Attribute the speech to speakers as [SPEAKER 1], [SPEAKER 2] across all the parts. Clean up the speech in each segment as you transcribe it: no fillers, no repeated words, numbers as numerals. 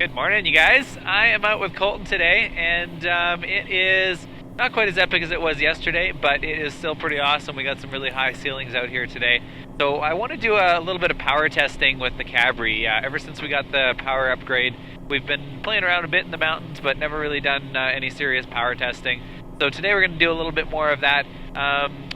[SPEAKER 1] Good morning, you guys. I am out with Colton today, and it is not quite as epic as it was yesterday, but it is still pretty awesome. We got some really high ceilings out here today. So I want to do a little bit of power testing with the Cabri. Ever since we got the power upgrade, we've been playing around a bit in the mountains, but never really done any serious power testing. So today we're going to do a little bit more of that.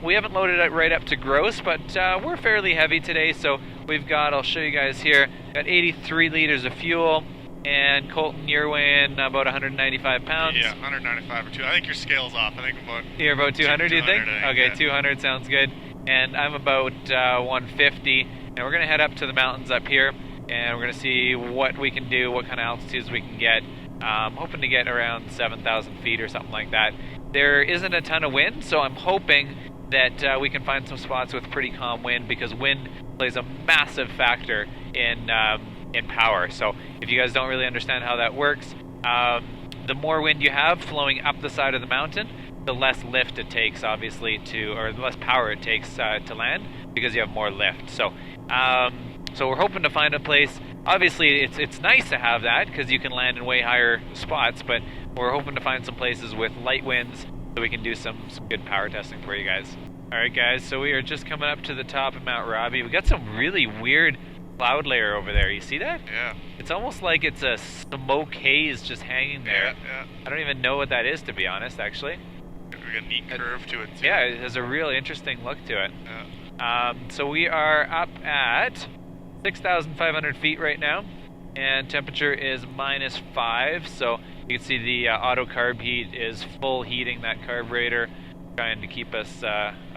[SPEAKER 1] We haven't loaded it right up to gross, but we're fairly heavy today. So we've got, I'll show you guys here, got 83 liters of fuel. And Colton, you're weighing about 195 pounds.
[SPEAKER 2] Yeah, 195 or 2. I think your scale's off. I think
[SPEAKER 1] you're about 200, do you think? Okay,
[SPEAKER 2] yeah.
[SPEAKER 1] 200 sounds good. And I'm about 150. And we're going to head up to the mountains up here. And we're going to see what we can do, what kind of altitudes we can get. Hoping to get around 7,000 feet or something like that. There isn't a ton of wind, so I'm hoping that we can find some spots with pretty calm wind, because wind plays a massive factor in power. So if you guys don't really understand how that works, the more wind you have flowing up the side of the mountain, the less lift it takes, obviously, or the less power it takes to land, because you have more lift. So so we're hoping to find a place. Obviously it's nice to have that, because you can land in way higher spots, but we're hoping to find some places with light winds so we can do some good power testing for you guys. Alright guys, so we are just coming up to the top of Mount Robbie. We got some really weird cloud layer over there. You see that?
[SPEAKER 2] Yeah.
[SPEAKER 1] It's almost like it's a smoke haze just hanging there.
[SPEAKER 2] Yeah.
[SPEAKER 1] I don't even know what that is, to be honest, actually.
[SPEAKER 2] We got a neat curve to it, too.
[SPEAKER 1] Yeah, it has a real interesting look to it.
[SPEAKER 2] Yeah.
[SPEAKER 1] So we are up at 6,500 feet right now, and temperature is -5, so you can see the auto carb heat is full heating that carburetor, trying to keep us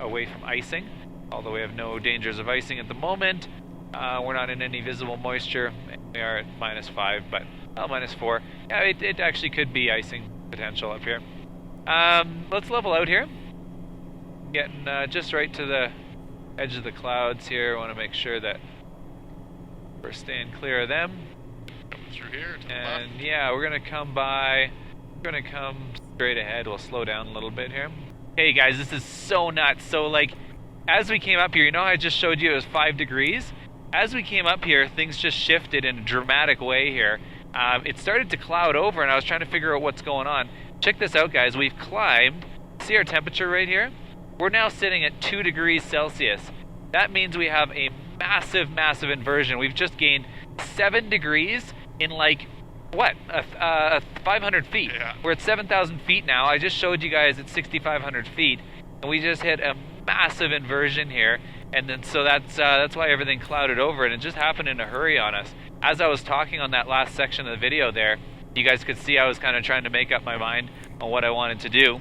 [SPEAKER 1] away from icing, although we have no dangers of icing at the moment. We're not in any visible moisture. We are at -5, but -4. Yeah, it actually could be icing potential up here. Let's level out here. Getting just right to the edge of the clouds here. I want to make sure that we're staying clear of them.
[SPEAKER 2] Coming through here to the
[SPEAKER 1] and
[SPEAKER 2] left.
[SPEAKER 1] yeah, we're gonna come by. We're gonna come straight ahead. We'll slow down a little bit here. Hey guys, this is so nuts. So like, as we came up here, you know how I just showed you it was 5 degrees? As we came up here, things just shifted in a dramatic way here. It started to cloud over, and I was trying to figure out what's going on. Check this out, guys. We've climbed. See our temperature right here? We're now sitting at 2 degrees Celsius. That means we have a massive, massive inversion. We've just gained 7 degrees in like, what, 500 feet.
[SPEAKER 2] Yeah.
[SPEAKER 1] We're at 7,000 feet now. I just showed you guys at 6,500 feet, and we just hit a massive inversion here. And then so that's why everything clouded over, and it just happened in a hurry on us. As I was talking on that last section of the video there, you guys could see I was kind of trying to make up my mind on what I wanted to do.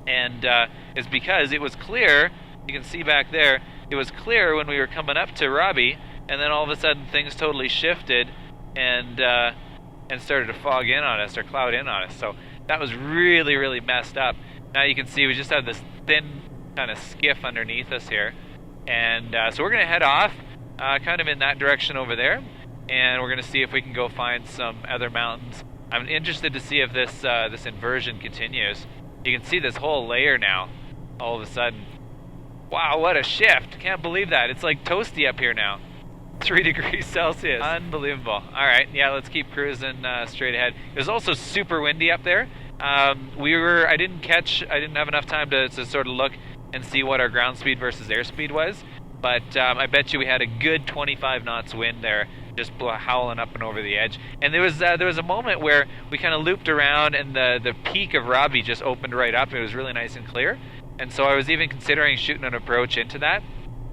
[SPEAKER 1] And it's because it was clear, you can see back there, it was clear when we were coming up to Robbie, and then all of a sudden things totally shifted and started to fog in on us, or cloud in on us. So that was really, really messed up. Now you can see we just have this thin kind of skiff underneath us here. And so we're going to head off kind of in that direction over there, and we're going to see if we can go find some other mountains. I'm interested to see if this this inversion continues. You can see this whole layer now, all of a sudden. Wow, what a shift. Can't believe that. It's like toasty up here now. 3 degrees Celsius. Unbelievable. All right, yeah, let's keep cruising straight ahead. It was also super windy up there. I didn't have enough time to sort of look and see what our ground speed versus airspeed was, but I bet you we had a good 25 knots wind there, just howling up and over the edge. And there was a moment where we kind of looped around, and the peak of Robbie just opened right up. It was really nice and clear, and so I was even considering shooting an approach into that.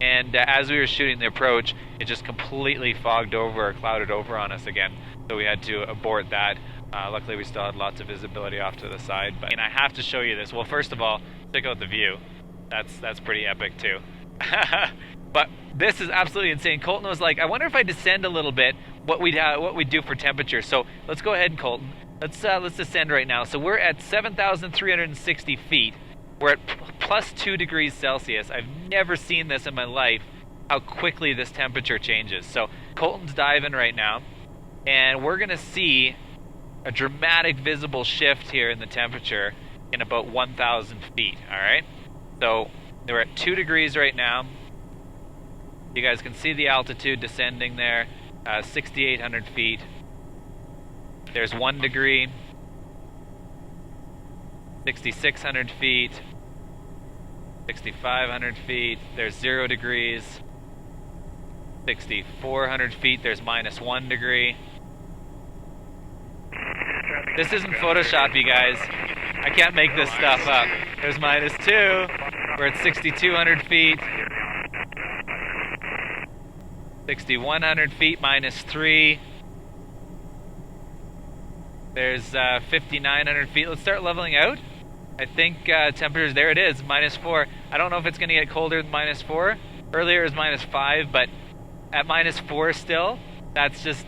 [SPEAKER 1] And as we were shooting the approach, it just completely fogged over or clouded over on us again, so we had to abort that. Luckily, we still had lots of visibility off to the side. And I have to show you this. Well, first of all, check out the view. That's pretty epic too. But this is absolutely insane. Colton was like, I wonder if I descend a little bit, what we'd do for temperature. So let's go ahead, Colton. Let's descend right now. So we're at 7,360 feet. We're at plus 2 degrees Celsius. I've never seen this in my life, how quickly this temperature changes. So Colton's diving right now, and we're gonna see a dramatic visible shift here in the temperature in about 1,000 feet. All right. So we're at 2 degrees right now. You guys can see the altitude descending there, 6,800 feet. There's 1 degree. 6,600 feet. 6,500 feet. There's 0 degrees. 6,400 feet. There's -1 degree. This isn't Photoshop, you guys. I can't make this stuff up. There's -2. We're at 6,200 feet. 6,100 feet, -3. There's 5,900 feet. Let's start leveling out. I think temperatures, there it is, -4. I don't know if it's going to get colder than -4. Earlier it was -5, but at -4 still, that's just,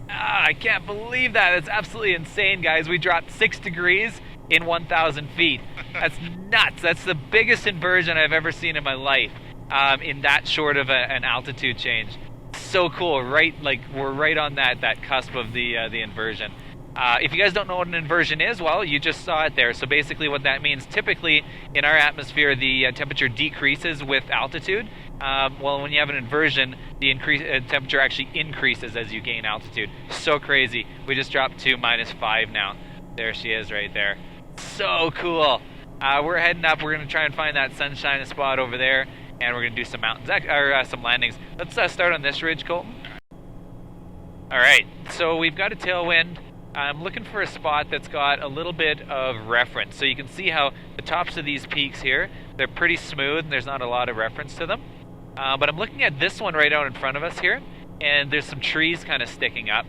[SPEAKER 1] I can't believe that. That's absolutely insane, guys. We dropped 6 degrees in 1,000 feet. That's nuts. That's the biggest inversion I've ever seen in my life, in that short of an altitude change. So cool. Right, like we're right on that cusp of the inversion. If you guys don't know what an inversion is, well, you just saw it there. So basically what that means, typically in our atmosphere, the temperature decreases with altitude. Well, when you have an inversion, the temperature actually increases as you gain altitude. So crazy. We just dropped to -5 now. There she is right there. So cool. We're heading up. We're going to try and find that sunshine spot over there, and we're going to do some mountains, or some landings. Let's start on this ridge, Colton. All right, so we've got a tailwind. I'm looking for a spot that's got a little bit of reference. So you can see how the tops of these peaks here, they're pretty smooth and there's not a lot of reference to them. But I'm looking at this one right out in front of us here, and there's some trees kind of sticking up.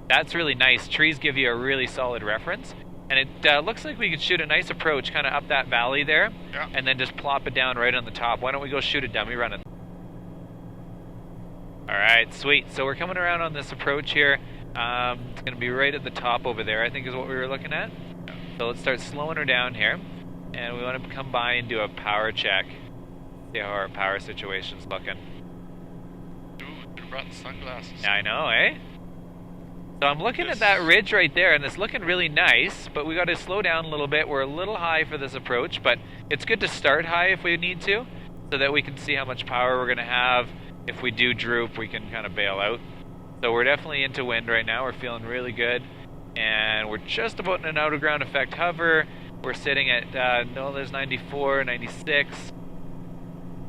[SPEAKER 1] That's really nice. Trees give you a really solid reference. And it looks like we could shoot a nice approach kind of up that valley there,
[SPEAKER 2] Yeah.
[SPEAKER 1] and then just plop it down right on the top. Why don't we go shoot a dummy running? All right, sweet. So we're coming around on this approach here. It's going to be right at the top over there, I think is what we were looking at. So let's start slowing her down here. And we want to come by and do a power check. See how our power situation's looking.
[SPEAKER 2] Dude, you brought the sunglasses.
[SPEAKER 1] Yeah, I know, eh? So I'm looking at that ridge right there, and it's looking really nice, but we got to slow down a little bit. We're a little high for this approach, but it's good to start high if we need to, so that we can see how much power we're going to have. If we do droop, we can kind of bail out. So we're definitely into wind right now. We're feeling really good, and we're just about in an out of ground effect hover. We're sitting at, no, there's 94, 96,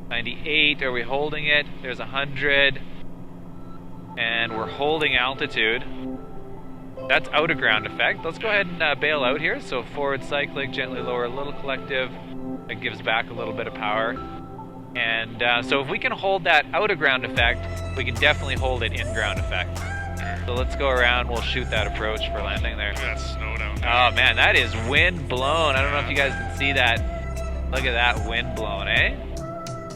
[SPEAKER 1] 98. Are we holding it? There's 100, and we're holding altitude. That's out of ground effect. Let's go ahead and bail out here. So forward cycling, gently lower a little collective. That gives back a little bit of power. And so if we can hold that out of ground effect, we can definitely hold it in ground effect. So let's go around. We'll shoot that approach for landing there.
[SPEAKER 2] Look at that snow down there.
[SPEAKER 1] Oh man, that is wind blown. I don't know if you guys can see that. Look at that wind blown, eh?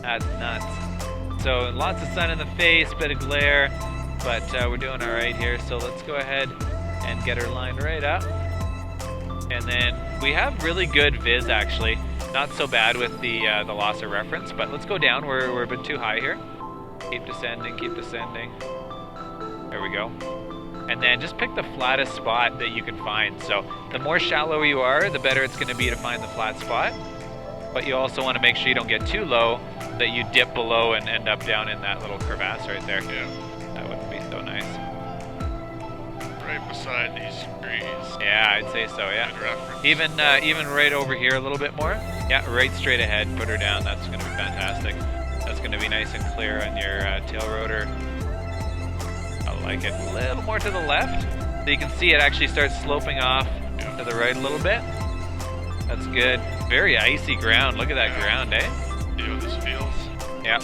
[SPEAKER 1] That's nuts. So lots of sun in the face, bit of glare, but we're doing all right here. So let's go ahead and get her lined right up. And then we have really good viz actually. Not so bad with the loss of reference, but let's go down. We're a bit too high here. Keep descending, keep descending. There we go. And then just pick the flattest spot that you can find. So the more shallow you are, the better it's going to be to find the flat spot. But you also want to make sure you don't get too low, that you dip below and end up down in that little crevasse right there.
[SPEAKER 2] Yeah.
[SPEAKER 1] That wouldn't be so nice.
[SPEAKER 2] Right beside these trees.
[SPEAKER 1] Yeah, I'd say so, yeah.
[SPEAKER 2] Good reference.
[SPEAKER 1] Even right over here a little bit more. Yeah, right straight ahead. Put her down. That's going to be fantastic. That's going to be nice and clear on your tail rotor. I like it. A little more to the left. So you can see it actually starts sloping off to the right a little bit. That's good. Very icy ground. Look at that ground, eh?
[SPEAKER 2] See how this feels?
[SPEAKER 1] Yeah.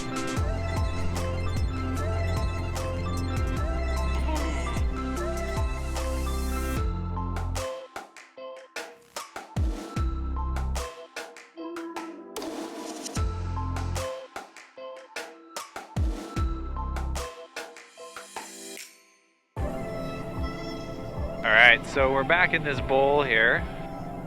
[SPEAKER 1] Alright, so we're back in this bowl here,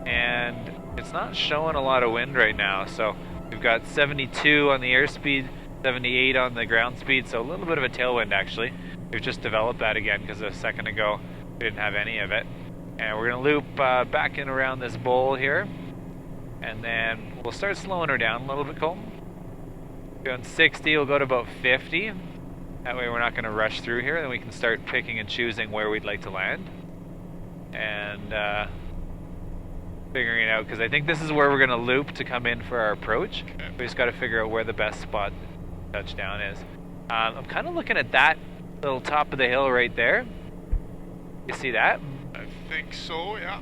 [SPEAKER 1] and it's not showing a lot of wind right now, so we've got 72 on the airspeed, 78 on the ground speed, so a little bit of a tailwind actually. We've just developed that again because a second ago we didn't have any of it. And we're going to loop back in around this bowl here, and then we'll start slowing her down a little bit, Colton. Going 60, we'll go to about 50. That way we're not going to rush through here, then we can start picking and choosing where we'd like to land. and figuring it out, because I think this is where we're going to loop to come in for our approach.
[SPEAKER 2] Okay.
[SPEAKER 1] We just got to figure out where the best spot touchdown is. I'm kind of looking at that little top of the hill right there. You see that?
[SPEAKER 2] I think so, yeah.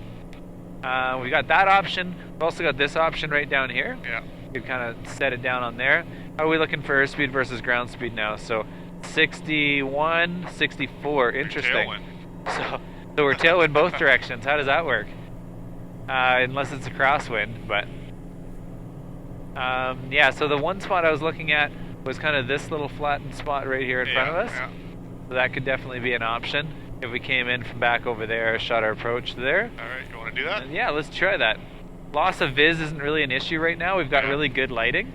[SPEAKER 1] We got that option. We've also got this option right down here.
[SPEAKER 2] Yeah.
[SPEAKER 1] You can kind of set it down on there. How are we looking for airspeed versus ground speed now? So 61, 64. Interesting.
[SPEAKER 2] Tailwind.
[SPEAKER 1] So we're tailwind both directions. How does that work? Unless it's a crosswind, but yeah. So the one spot I was looking at was kind of this little flattened spot right here in front of us.
[SPEAKER 2] Yeah.
[SPEAKER 1] So that could definitely be an option if we came in from back over there, shot our approach to there.
[SPEAKER 2] All right, you want to do that?
[SPEAKER 1] Yeah, let's try that. Loss of vis isn't really an issue right now. We've got really good lighting.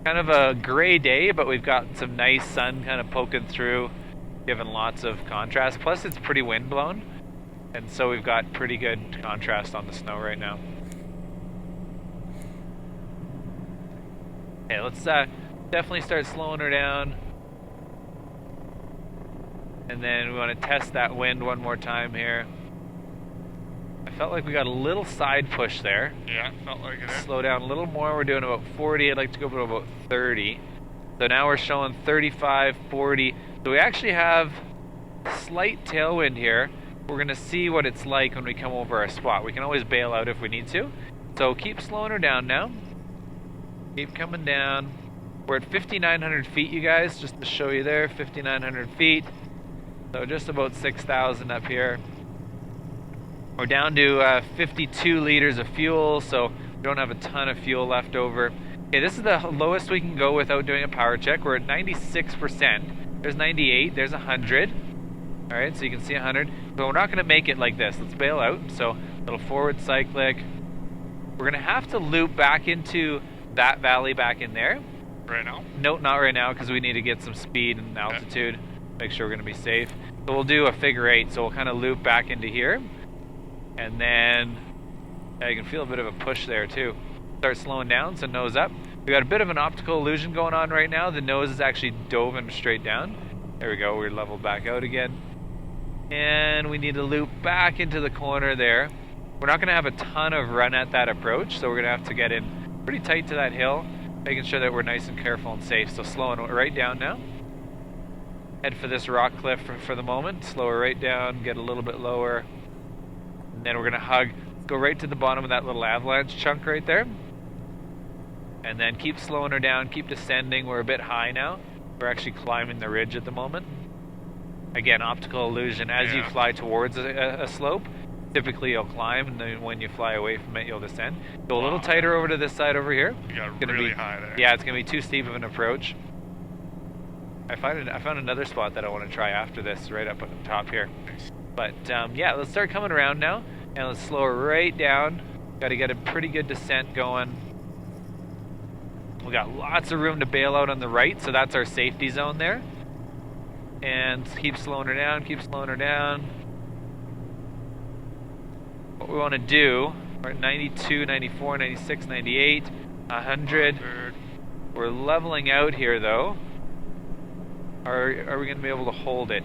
[SPEAKER 1] Kind of a gray day, but we've got some nice sun kind of poking through, giving lots of contrast. Plus, it's pretty wind blown, and so we've got pretty good contrast on the snow right now. Okay, let's definitely start slowing her down. And then we want to test that wind one more time here. I felt like we got a little side push there.
[SPEAKER 2] Yeah, felt like it.
[SPEAKER 1] Slow down a little more. We're doing about 40. I'd like to go to about 30. So now we're showing 35, 40. So we actually have slight tailwind here. We're going to see what it's like when we come over our spot. We can always bail out if we need to. So keep slowing her down now. Keep coming down. We're at 5,900 feet, you guys, just to show you there. 5,900 feet. So just about 6,000 up here. We're down to 52 liters of fuel, so we don't have a ton of fuel left over. Okay, this is the lowest we can go without doing a power check. We're at 96%. There's 98. There's 100. All right, so you can see 100. But we're not going to make it like this. Let's bail out. So a little forward cyclic. We're going to have to loop back into that valley back in there.
[SPEAKER 2] Right now?
[SPEAKER 1] No, not right now, because we need to get some speed and altitude. Make sure we're going to be safe. So we'll do a figure 8. So we'll kind of loop back into here. And then you can feel a bit of a push there too. Start slowing down, so nose up. We got a bit of an optical illusion going on right now. The nose is actually dove straight down. There we go, we're leveled back out again. And we need to loop back into the corner there. We're not going to have a ton of run at that approach, so we're going to have to get in pretty tight to that hill, making sure that we're nice and careful and safe. So slowing right down now. Head for this rock cliff for the moment. Slow her right down, get a little bit lower. And then we're going to go right to the bottom of that little avalanche chunk right there. And then keep slowing her down, keep descending. We're a bit high now. We're actually climbing the ridge at the moment. Again, optical illusion. As you fly towards a slope, typically you'll climb, and then when you fly away from it, you'll descend. Go a little tighter over to this side over here.
[SPEAKER 2] You got really high there.
[SPEAKER 1] Yeah, it's going to be too steep of an approach. I found another spot that I want to try after this, right up at the top here. But yeah, let's start coming around now, and let's slow her right down. Got to get a pretty good descent going. We got lots of room to bail out on the right, so that's our safety zone there. And keep slowing her down, keep slowing her down. What we want to do, we're at 92, 94, 96, 98, 100. We're leveling out here though. Are we going to be able to hold it?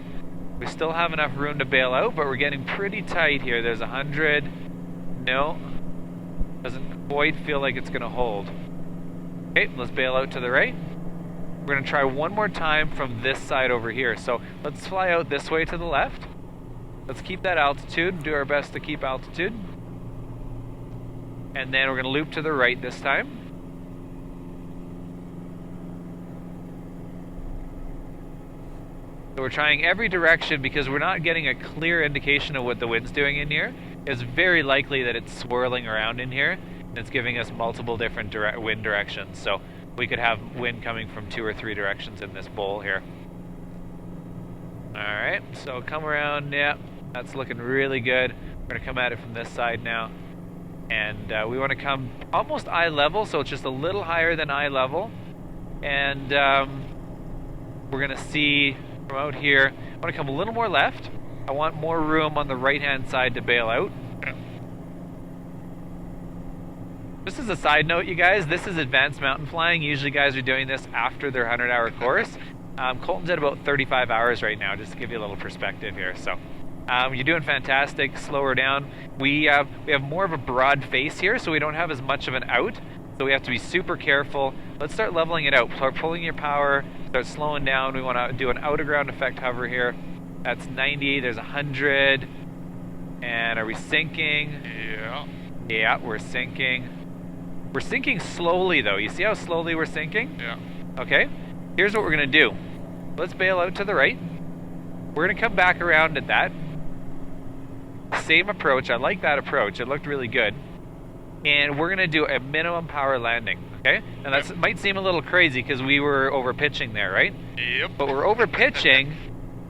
[SPEAKER 1] We still have enough room to bail out, but we're getting pretty tight here. There's 100. No. Doesn't quite feel like it's going to hold. Okay, let's bail out to the right. We're going to try one more time from this side over here. So let's fly out this way to the left. Let's keep that altitude, do our best to keep altitude. And then we're going to loop to the right this time. So we're trying every direction because we're not getting a clear indication of what the wind's doing in here. It's very likely that it's swirling around in here, and it's giving us multiple different wind directions. So we could have wind coming from 2 or 3 directions in this bowl here. Alright, so come around, yeah, that's looking really good. We're going to come at it from this side now. And we want to come almost eye level, so it's just a little higher than eye level. And we're going to see from out here, I want to come a little more left. I want more room on the right-hand side to bail out. Just as a side note, you guys, this is advanced mountain flying. Usually guys are doing this after their 100-hour course. Colton's at about 35 hours right now, just to give you a little perspective here. So You're doing fantastic. Slow her down. We have more of a broad face here, so we don't have as much of an out. So we have to be super careful. Let's start leveling it out. Start pulling your power. Start slowing down. We want to do an out of ground effect hover here. That's 90. There's 100. And are we sinking?
[SPEAKER 2] Yeah.
[SPEAKER 1] Yeah, we're sinking. We're sinking slowly, though. You see how slowly we're sinking?
[SPEAKER 2] Yeah.
[SPEAKER 1] Okay. Here's what we're going to do. Let's bail out to the right. We're going to come back around at that. Same approach. I like that approach. It looked really good. And we're going to do a minimum power landing, okay? And that might seem a little crazy because we were over pitching there, right?
[SPEAKER 2] Yep.
[SPEAKER 1] But we're over pitching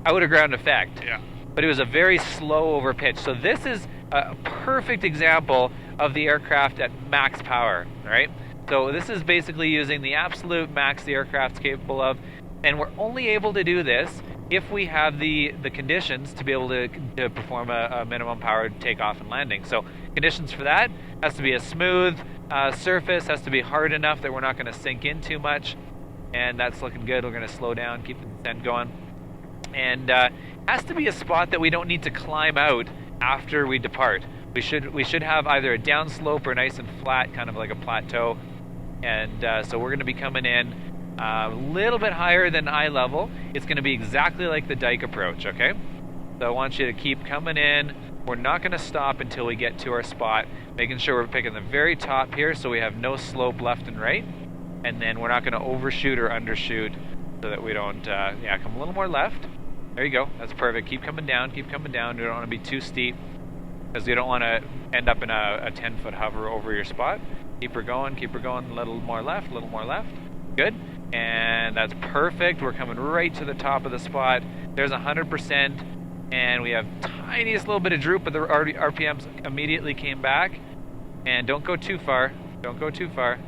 [SPEAKER 1] out of ground effect.
[SPEAKER 2] Yeah.
[SPEAKER 1] But it was a very slow over pitch. So this is a perfect example of the aircraft at max power, right? So this is basically using the absolute max the aircraft's capable of. And we're only able to do this if we have the conditions to be able to perform a minimum power takeoff and landing. So conditions for that has to be a smooth surface, has to be hard enough that we're not going to sink in too much, and that's looking good. We're going to slow down, keep the descent going, and has to be a spot that we don't need to climb out after we depart. We should have either a down slope or nice and flat, kind of like a plateau, and so we're going to be coming in a little bit higher than eye level. It's going to be exactly like the dike approach, okay? So I want you to keep coming in. We're not going to stop until we get to our spot, making sure we're picking the very top here so we have no slope left and right. And then we're not going to overshoot or undershoot so that we don't, yeah, come a little more left. There you go. That's perfect. Keep coming down, keep coming down. We don't want to be too steep because we don't want to end up in a 10-foot hover over your spot. Keep her going, a little more left, a little more left. Good. And that's perfect. We're coming right to the top of the spot. There's 100%, and we have tiniest little bit of droop, but the RPMs immediately came back. And don't go too far. Don't go too far.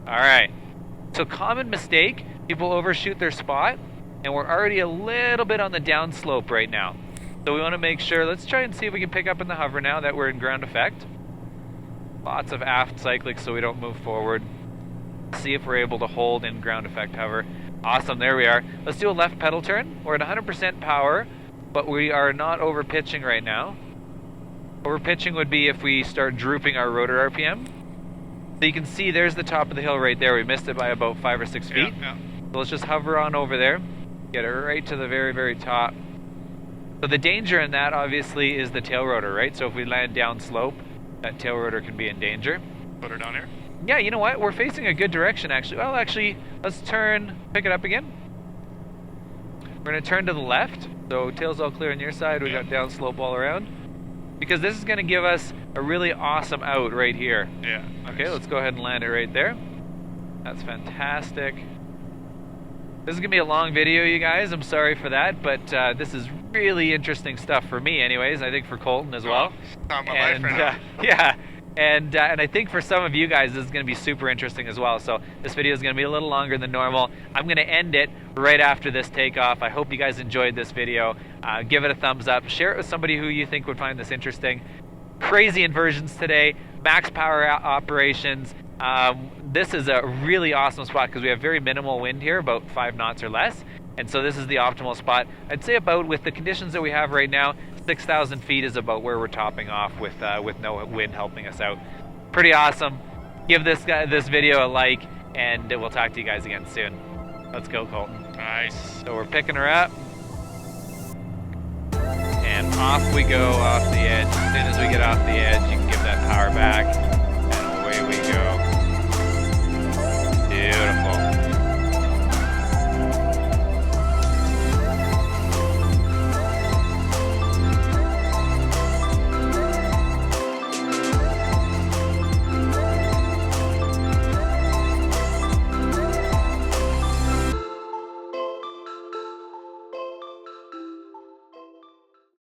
[SPEAKER 1] All right. So common mistake, people overshoot their spot, and we're already a little bit on the downslope right now. So we want to make sure, let's try and see if we can pick up in the hover now that we're in ground effect. Lots of aft cyclic so we don't move forward. See if we're able to hold in ground effect hover. Awesome, there we are. Let's do a left pedal turn. We're at 100% power, but we are not over pitching right now. Over pitching would be if we start drooping our rotor RPM. So you can see there's the top of the hill right there. We missed it by about 5 or 6 feet.
[SPEAKER 2] Yeah.
[SPEAKER 1] So let's just hover on over there. Get it right to the very, very top. So the danger in that obviously is the tail rotor, right? So if we land down slope, that tail rotor can be in danger.
[SPEAKER 2] Put her down here.
[SPEAKER 1] Yeah, you know what? We're facing a good direction, actually. Well, actually, let's turn, pick it up again. We're going to turn to the left. So tail's all clear on your side. We got down slope all around. Because this is going to give us a really awesome out right here.
[SPEAKER 2] Yeah. Nice.
[SPEAKER 1] Okay, let's go ahead and land it right there. That's fantastic. This is going to be a long video, you guys. I'm sorry for that, but this is really interesting stuff for me anyways. I think for Colton as well.
[SPEAKER 2] It's not my life right now.
[SPEAKER 1] Yeah. And I think for some of you guys, this is going to be super interesting as well. So this video is going to be a little longer than normal. I'm going to end it right after this takeoff. I hope you guys enjoyed this video. Give it a thumbs up. Share it with somebody who you think would find this interesting. Crazy inversions today. Max power operations. This is a really awesome spot because we have very minimal wind here, about 5 knots or less. And so this is the optimal spot. I'd say about, with the conditions that we have right now, 6,000 feet is about where we're topping off with no wind helping us out. Pretty awesome. Give this video a like, and we'll talk to you guys again soon. Let's go, Colton.
[SPEAKER 2] Nice.
[SPEAKER 1] So we're picking her up, and off we go off the edge. As soon as we get off the edge, you can give that power back.